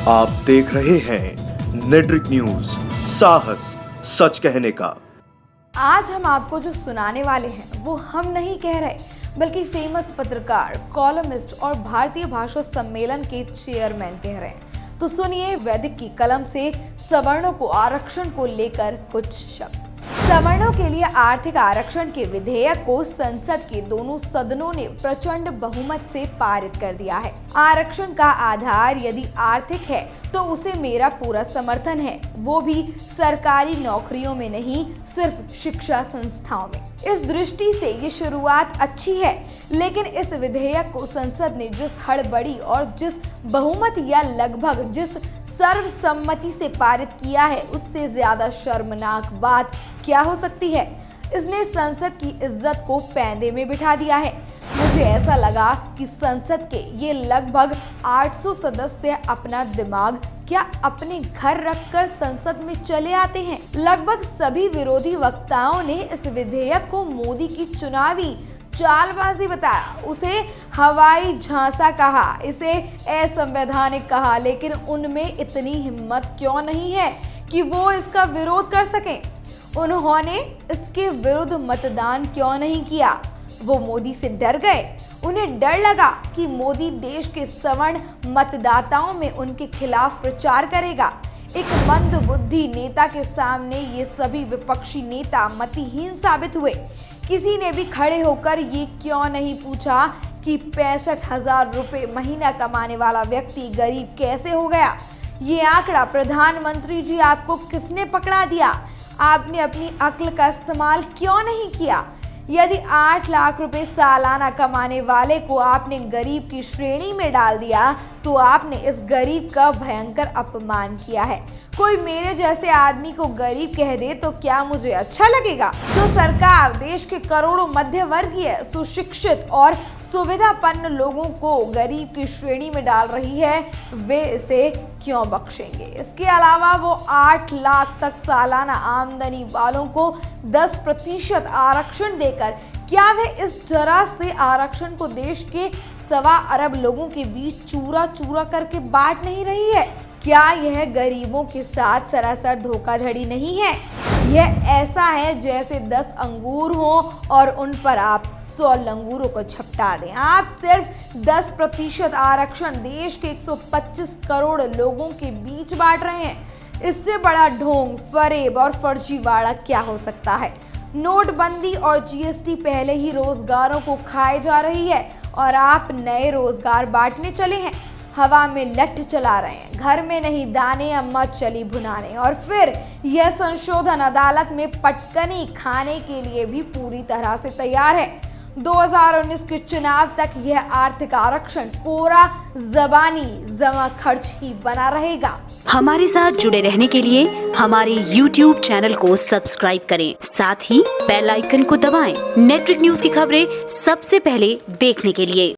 आप देख रहे हैं नेट्रिक न्यूज, साहस सच कहने का। आज हम आपको जो सुनाने वाले हैं वो हम नहीं कह रहे, बल्कि फेमस पत्रकार, कॉलमिस्ट और भारतीय भाषा सम्मेलन के चेयरमैन कह रहे हैं। तो सुनिए वैदिक की कलम से सवर्णों को आरक्षण को लेकर कुछ शब्द। सवर्णों के लिए आर्थिक आरक्षण के विधेयक को संसद के दोनों सदनों ने प्रचंड बहुमत से पारित कर दिया है। आरक्षण का आधार यदि आर्थिक है तो उसे मेरा पूरा समर्थन है, वो भी सरकारी नौकरियों में नहीं, सिर्फ शिक्षा संस्थाओं में। इस दृष्टि से ये शुरुआत अच्छी है, लेकिन इस विधेयक को संसद ने जिस हड़बड़ी और जिस बहुमत या लगभग जिस सर्वसम्मति से पारित किया है, उससे ज्यादा शर्मनाक बात क्या हो सकती है। इसने संसद की इज्जत को पैंदे में बिठा दिया है। मुझे ऐसा लगा कि संसद के ये लगभग 800 सदस्य अपना दिमाग क्या अपने घर रखकर संसद में चले आते हैं। लगभग सभी विरोधी वक्ताओं ने इस विधेयक को मोदी की चुनावी चालबाजी बताया, उसे हवाई झांसा कहा, इसे असंवैधानिक कहा, लेकिन उनमें इतनी हिम्मत क्यों नहीं है कि वो इसका विरोध कर सकें। उन्होंने इसके विरुद्ध मतदान क्यों नहीं किया? वो मोदी से डर गए। उन्हें डर लगा कि मोदी देश के सवर्ण मतदाताओं में उनके खिलाफ प्रचार करेगा। एक मंदबुद्धि नेता के सामने ये सभी विपक्षी नेता मतिहीन साबित हुए। किसी ने भी खड़े होकर ये क्यों नहीं पूछा कि 65,000 रुपए महीना कमाने वाला व्यक्ति गरीब कैसे हो गया? ये आंकड़ा प्रधानमंत्री जी आपको किसने पकड़ा दिया? आपने अपनी अक्ल का इस्तेमाल क्यों नहीं किया? यदि 8 लाख रुपए सालाना कमाने वाले को आपने गरीब की श्रेणी में डाल दिया तो आपने इस गरीब का भयंकर अपमान किया है। कोई मेरे जैसे आदमी को गरीब कह दे तो क्या मुझे अच्छा लगेगा? जो सरकार देश के करोड़ों मध्य वर्गीय, सुशिक्षित और सुविधापन्न लोगों को गरीब की श्रेणी में डाल रही है, वे इसे क्यों बख्शेंगे? इसके अलावा वो 8 लाख तक सालाना आमदनी वालों को 10% आरक्षण देकर क्या वे इस जरा से आरक्षण को देश के 1.25 अरब लोगों के बीच चूरा चूरा करके बांट नहीं रही है? क्या यह गरीबों के साथ सरासर धोखाधड़ी नहीं है? यह ऐसा है जैसे 10 अंगूर हों और उन पर आप 100 लंगूरों को झपटा दें। आप सिर्फ 10% आरक्षण देश के 125 करोड़ लोगों के बीच बांट रहे हैं। इससे बड़ा ढोंग, फरेब और फर्जीवाड़ा क्या हो सकता है? नोटबंदी और जीएसटी पहले ही रोजगारों को खाए जा रही है और आप नए रोजगार बांटने चले हैं। हवा में लठ चला रहे हैं, घर में नहीं दाने अम्मा चली भुनाने। और फिर यह संशोधन अदालत में पटकनी खाने के लिए भी पूरी तरह से तैयार है। 2019 के चुनाव तक यह आर्थिक आरक्षण कोरा जबानी जमा खर्च ही बना रहेगा। हमारे साथ जुड़े रहने के लिए हमारे YouTube चैनल को सब्सक्राइब करें, साथ ही बेल आइकन को दबाएं। नेट्रिक न्यूज की खबरें सबसे पहले देखने के लिए।